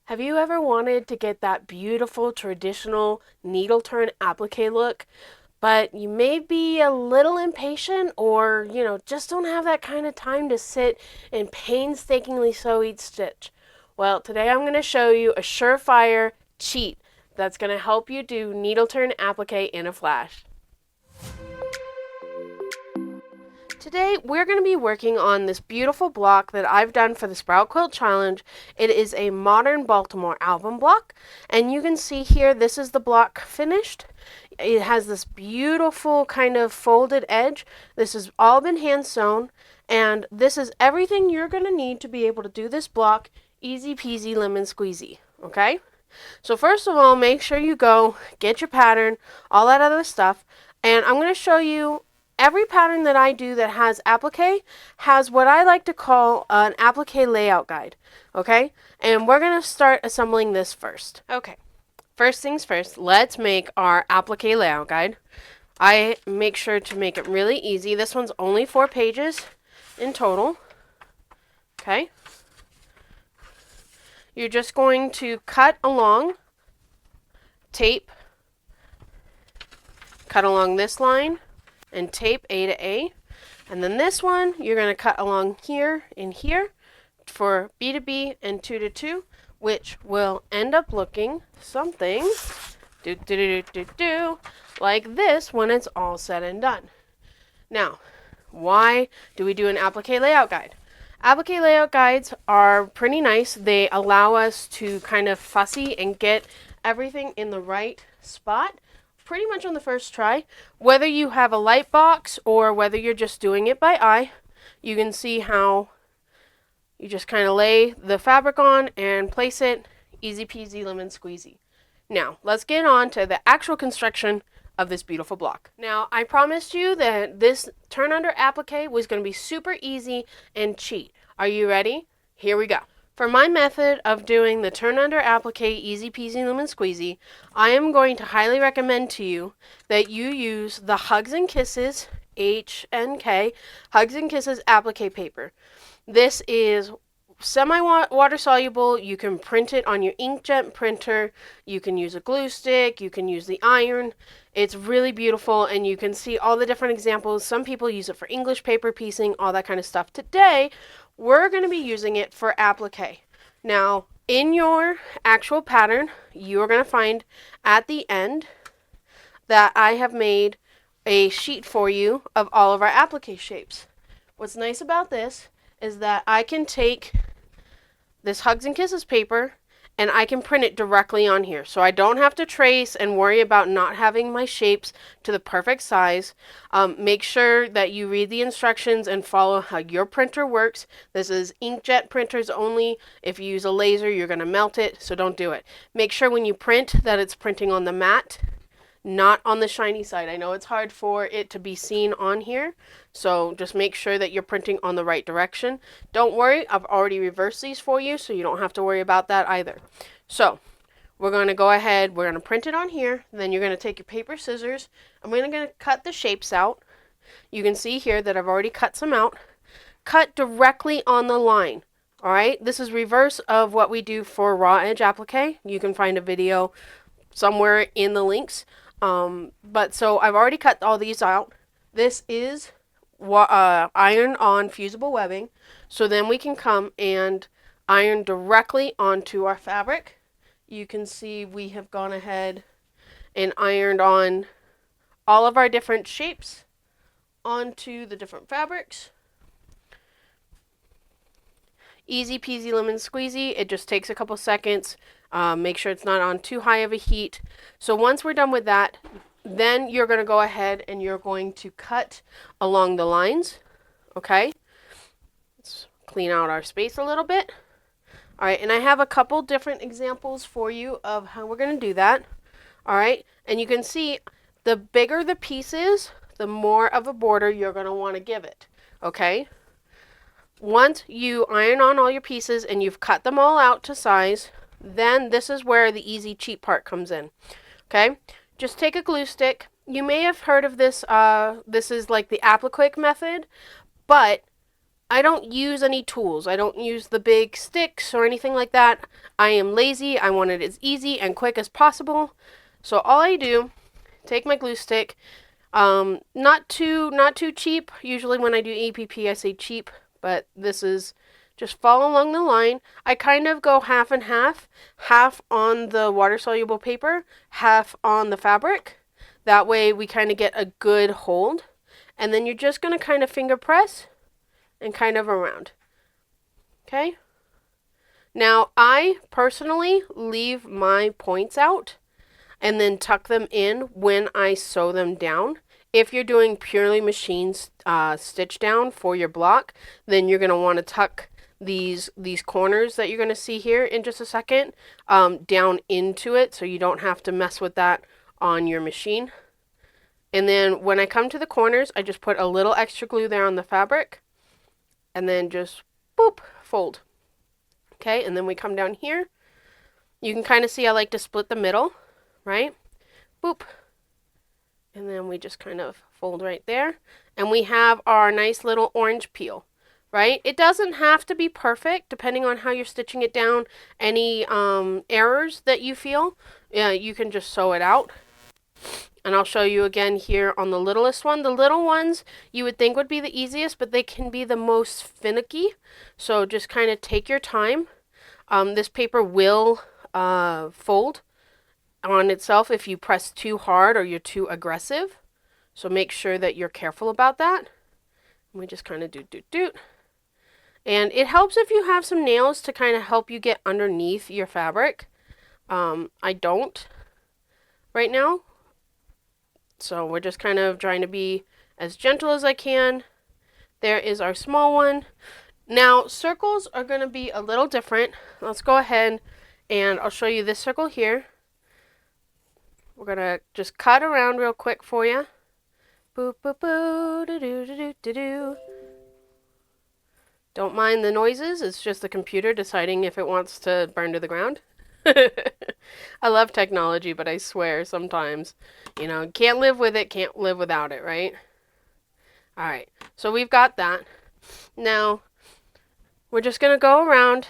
Have you ever wanted to get that beautiful traditional needle turn applique look, but you may be a little impatient or, just don't have that kind of time to sit and painstakingly sew each stitch? Well, today I'm going to show you a surefire cheat that's going to help you do needle turn applique in a flash. Today we're going to be working on this beautiful block that I've done for the Sprout Quilt Challenge. It is a modern Baltimore album block, and you can see here this is the block finished. It has this beautiful kind of folded edge. This has all been hand sewn, and this is everything you're going to need to be able to do this block easy peasy lemon squeezy, okay? So first of all, make sure you go get your pattern, all that other stuff, and I'm going to show you every pattern that I do that has applique has what I like to call an applique layout guide, okay? And we're going to start assembling this first. Okay, first things first, let's make our applique layout guide. I make sure to make it really easy. This one's only 4 pages in total, okay? You're just going to cut along, tape, cut along this line, and tape A to A. And then this one, you're going to cut along here and here for B to B and 2 to 2, which will end up looking something like this when it's all said and done. Now, why do we do an applique layout guide? Applique layout guides are pretty nice. They allow us to kind of fussy and get everything in the right spot pretty much on the first try. Whether you have a light box or whether you're just doing it by eye, you can see how you just kind of lay the fabric on and place it, easy peasy lemon squeezy. Now, let's get on to the actual construction of this beautiful block. Now, I promised you that this turn under applique was going to be super easy and cheat. Are you ready? Here we go. For my method of doing the turn under applique easy peasy lemon squeezy, I am going to highly recommend to you that you use the Hugs and Kisses HNK Hugs and Kisses applique paper. This is semi-water soluble. You can print it on your inkjet printer. You can use a glue stick. You can use the iron. It's really beautiful, and you can see all the different examples. Some people use it for English paper piecing, all that kind of stuff. Today, we're going to be using it for applique. Now, in your actual pattern, you're going to find at the end that I have made a sheet for you of all of our applique shapes. What's nice about this is that I can take this Hugs and Kisses paper and I can print it directly on here. So I don't have to trace and worry about not having my shapes to the perfect size. Make sure that you read the instructions and follow how your printer works. This is inkjet printers only. If you use a laser, you're going to melt it, so don't do it. Make sure when you print that it's printing on the matte, not on the shiny side. I know it's hard for it to be seen on here, so just make sure that you're printing on the right direction. Don't worry, I've already reversed these for you, so you don't have to worry about that either. So we're going to go ahead, we're going to print it on here, then you're going to take your paper scissors. I'm going to cut the shapes out. You can see here that I've already cut some out. Cut directly on the line. Alright, this is reverse of what we do for raw edge applique. You can find a video somewhere in the links. But so I've already cut all these out. This is iron on fusible webbing. So then we can come and iron directly onto our fabric. You can see we have gone ahead and ironed on all of our different shapes onto the different fabrics. Easy peasy lemon squeezy. It just takes a couple seconds. Make sure it's not on too high of a heat. So once we're done with that, then you're going to go ahead and you're going to cut along the lines. Okay? Let's clean out our space a little bit. Alright, and I have a couple different examples for you of how we're going to do that. Alright, and you can see the bigger the piece is, the more of a border you're going to want to give it. Okay? Once you iron on all your pieces and you've cut them all out to size, then this is where the easy cheat part comes in. Okay? Just take a glue stick. You may have heard of this. This is like the Applique method, but I don't use any tools. I don't use the big sticks or anything like that. I am lazy. I want it as easy and quick as possible. So all I do, take my glue stick, not too cheap. Usually when I do EPP, I say cheap, but this is just follow along the line. I kind of go half and half on the water-soluble paper, half on the fabric. That way we kind of get a good hold. And then you're just going to kind of finger press and kind of around. Okay? Now, I personally leave my points out and then tuck them in when I sew them down. If you're doing purely machine stitch down for your block, then you're going to want to tuck these corners that you're going to see here in just a second down into it so you don't have to mess with that on your machine. And then when I come to the corners, I just put a little extra glue there on the fabric and then just boop, fold. Okay, and then we come down here. You can kind of see I like to split the middle, right? Boop. And then we just kind of fold right there. And we have our nice little orange peel, right? It doesn't have to be perfect, depending on how you're stitching it down. Any errors that you feel, you can just sew it out. And I'll show you again here on the littlest one. The little ones you would think would be the easiest, but they can be the most finicky. So just kind of take your time. This paper will fold on itself if you press too hard or you're too aggressive. So make sure that you're careful about that. And we just kind of do. And it helps if you have some nails to kind of help you get underneath your fabric. I don't right now. So we're just kind of trying to be as gentle as I can. There is our small one. Now, circles are going to be a little different. Let's go ahead and I'll show you this circle here. We're going to just cut around real quick for you. Boop, boop, boo, do, do, do, do, do, do. Don't mind the noises. It's just the computer deciding if it wants to burn to the ground. I love technology, but I swear sometimes, you know, can't live with it, can't live without it, right? All right, so we've got that. Now, we're just going to go around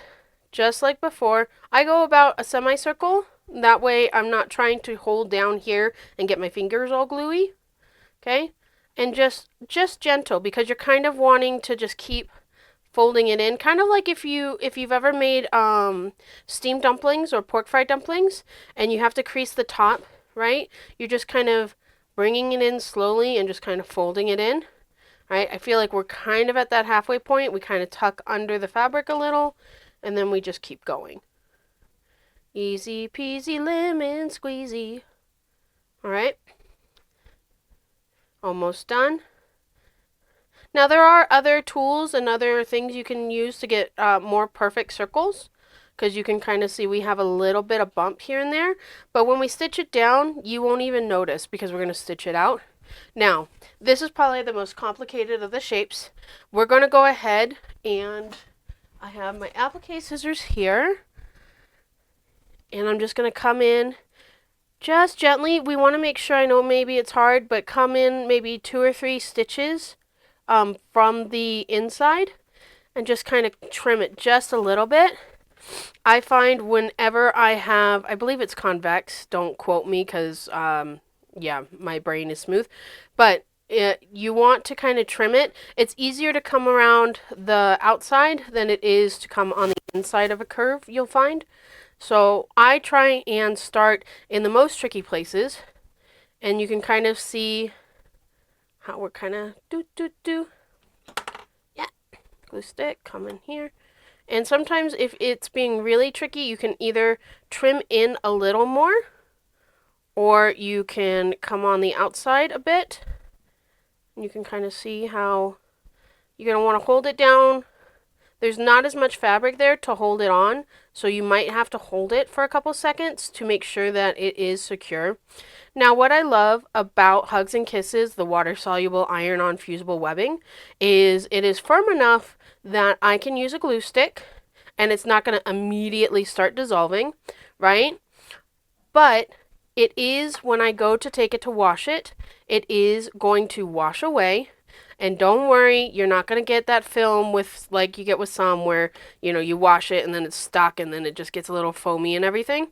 just like before. I go about a semicircle. That way I'm not trying to hold down here and get my fingers all gluey. Okay? And just gentle, because you're kind of wanting to just keep folding it in, kind of like if you've ever made steamed dumplings or pork fried dumplings and you have to crease the top, right? You're just kind of bringing it in slowly and just kind of folding it in, right? I feel like we're kind of at that halfway point. We kind of tuck under the fabric a little and then we just keep going. Easy peasy lemon squeezy. All right. Almost done. Now there are other tools and other things you can use to get more perfect circles, because you can kind of see we have a little bit of bump here and there, but when we stitch it down you won't even notice because we're going to stitch it out. Now this is probably the most complicated of the shapes. We're going to go ahead and I have my applique scissors here and I'm just going to come in just gently. We want to make sure, I know maybe it's hard, but come in maybe 2 or 3 stitches from the inside and just kind of trim it just a little bit. I find whenever I have, I believe it's convex, don't quote me because yeah, my brain is smooth, but you want to kind of trim it. It's easier to come around the outside than it is to come on the inside of a curve, you'll find. So I try and start in the most tricky places, and you can kind of see how we're kind of yeah, glue stick, come in here. And sometimes if it's being really tricky, you can either trim in a little more or you can come on the outside a bit. You can kind of see how you're going to want to hold it down. There's not as much fabric there to hold it on, so you might have to hold it for a couple seconds to make sure that it is secure. Now, what I love about Hugs and Kisses, the water-soluble iron-on fusible webbing, is it is firm enough that I can use a glue stick and it's not going to immediately start dissolving, right? But it is, when I go to take it to wash it, it is going to wash away. And don't worry, you're not going to get that film with like you get with some where, you wash it and then it's stuck and then it just gets a little foamy and everything.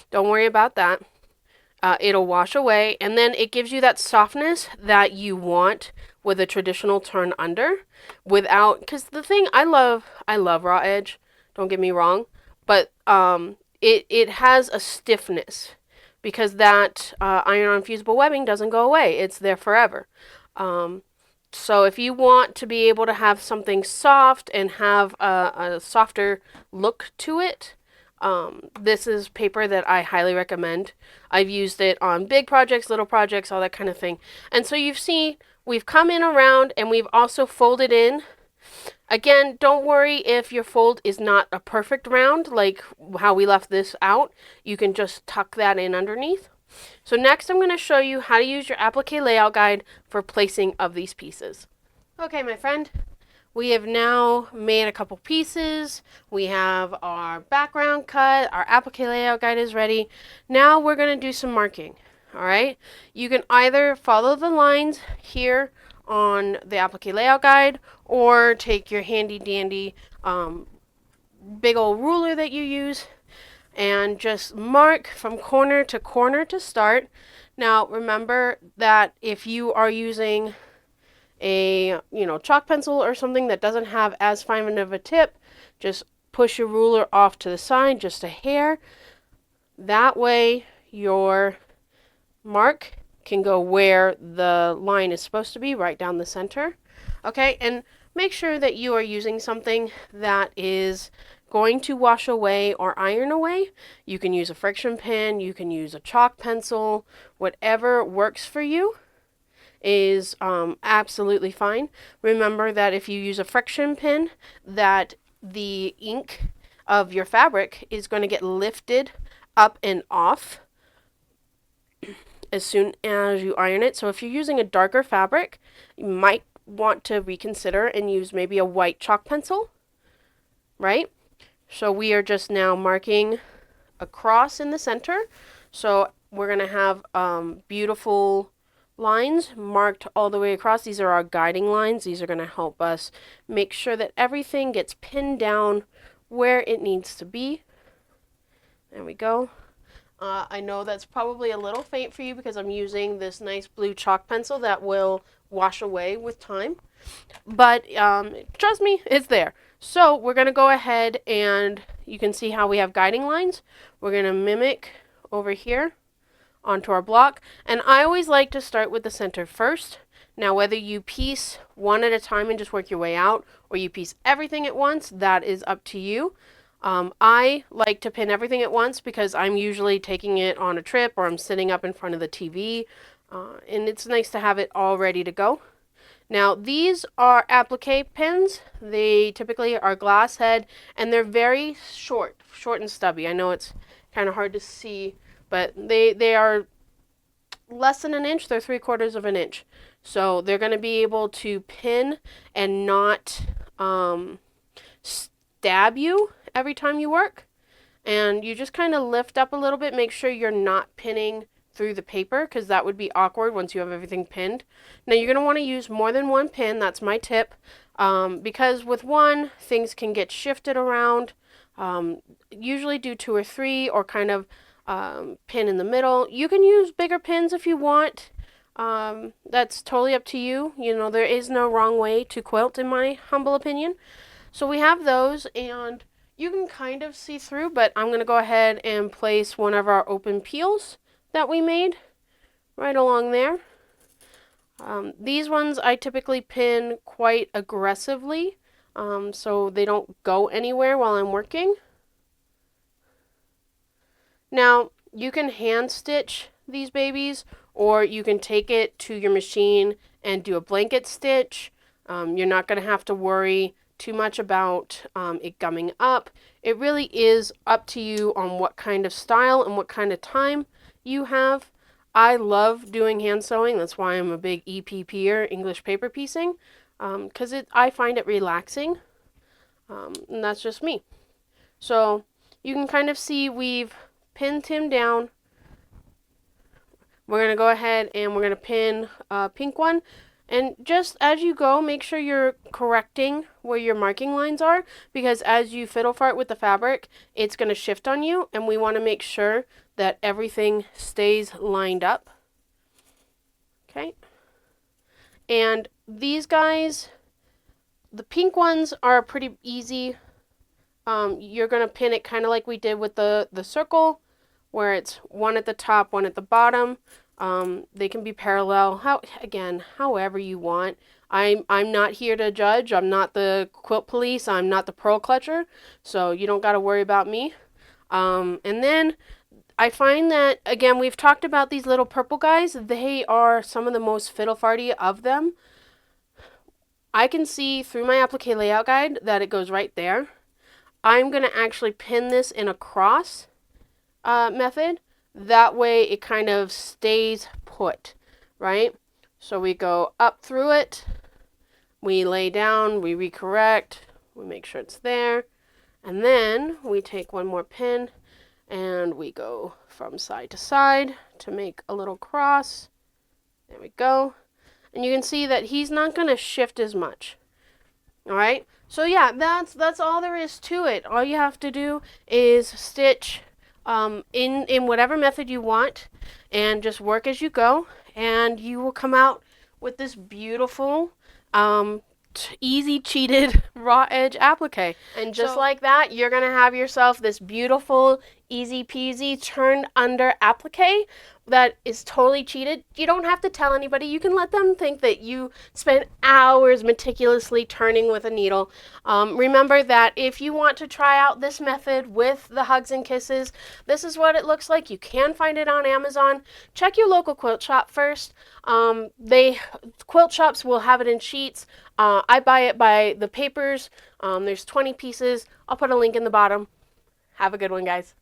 Don't worry about that. It'll wash away, and then it gives you that softness that you want with a traditional turn under without, because the thing I love raw edge, don't get me wrong, but it has a stiffness because that iron-on fusible webbing doesn't go away. It's there forever. So if you want to be able to have something soft and have a softer look to it, this is paper that I highly recommend. I've used it on big projects, little projects, all that kind of thing. And so you've seen we've come in around and we've also folded in. Again, don't worry if your fold is not a perfect round like how we left this out. You can just tuck that in underneath. So next I'm going to show you how to use your applique layout guide for placing of these pieces. Okay, my friend. We have now made a couple pieces. We have our background cut. Our applique layout guide is ready. Now we're going to do some marking. All right. You can either follow the lines here on the applique layout guide or take your handy dandy big old ruler that you use and just mark from corner to start. Now remember that if you are using a chalk pencil or something that doesn't have as fine of a tip, just push your ruler off to the side just a hair. That way your mark can go where the line is supposed to be, right down the center. Okay, and make sure that you are using something that is going to wash away or iron away. You can use a friction pen, you can use a chalk pencil, whatever works for you is absolutely fine. Remember that if you use a friction pen, that the ink of your fabric is going to get lifted up and off as soon as you iron it. So if you're using a darker fabric, you might want to reconsider and use maybe a white chalk pencil, right? So we are just now marking across in the center. So we're going to have beautiful lines marked all the way across. These are our guiding lines. These are going to help us make sure that everything gets pinned down where it needs to be. There we go. I know that's probably a little faint for you because I'm using this nice blue chalk pencil that will wash away with time. But trust me, it's there. So we're going to go ahead and you can see how we have guiding lines. We're going to mimic over here onto our block, and I always like to start with the center first. Now whether you piece one at a time and just work your way out, or you piece everything at once, that is up to you. I like to pin everything at once because I'm usually taking it on a trip or I'm sitting up in front of the TV, and it's nice to have it all ready to go. Now these are applique pins. They typically are glass head and they're very short and stubby. I know it's kind of hard to see, but they are less than an inch. They're 3/4 of an inch. So they're going to be able to pin and not stab you every time you work. And you just kind of lift up a little bit. Make sure you're not pinning through the paper because that would be awkward once you have everything pinned. Now you're going to want to use more than one pin. That's my tip. Because with one, things can get shifted around. Usually do 2 or 3 or kind of pin in the middle. You can use bigger pins if you want. That's totally up to you. There is no wrong way to quilt in my humble opinion. So we have those, and you can kind of see through, but I'm going to go ahead and place one of our open peels that we made right along there. These ones I typically pin quite aggressively so they don't go anywhere while I'm working. Now you can hand stitch these babies, or you can take it to your machine and do a blanket stitch. You're not going to have to worry too much about it gumming up. It really is up to you on what kind of style and what kind of time you have. I love doing hand sewing. That's why I'm a big EPPer, English paper piecing, because I find it relaxing, and that's just me. So you can kind of see we've pinned him down. We're going to go ahead and we're going to pin a pink one, And just as you go, make sure you're correcting where your marking lines are, because as you fiddle fart with the fabric, it's going to shift on you, and we want to make sure that everything stays lined up. Okay. And these guys, the pink ones are pretty easy. You're going to pin it kind of like we did with the circle, where it's one at the top, one at the bottom. They can be parallel, however you want. I'm not here to judge. I'm not the quilt police. I'm not the pearl clutcher, so you don't got to worry about me. And then I find that, again, we've talked about these little purple guys. They are some of the most fiddle-farty of them. I can see through my applique layout guide that it goes right there. I'm going to actually pin this in a cross method. That way it kind of stays put, right? So we go up through it, we lay down, we recorrect, we make sure it's there, and then we take one more pin and we go from side to side to make a little cross. There we go. And you can see that he's not going to shift as much. All right? So yeah, that's all there is to it. All you have to do is stitch in whatever method you want, and just work as you go, and you will come out with this beautiful easy cheated raw edge applique. And just like that, you're gonna have yourself this beautiful easy peasy turned under applique that is totally cheated. You don't have to tell anybody. You can let them think that you spent hours meticulously turning with a needle. Remember that if you want to try out this method with the hugs and kisses, this is what it looks like. You can find it on Amazon. Check your local quilt shop first. Quilt shops will have it in sheets. I buy it by the papers. There's 20 pieces. I'll put a link in the bottom. Have a good one, guys.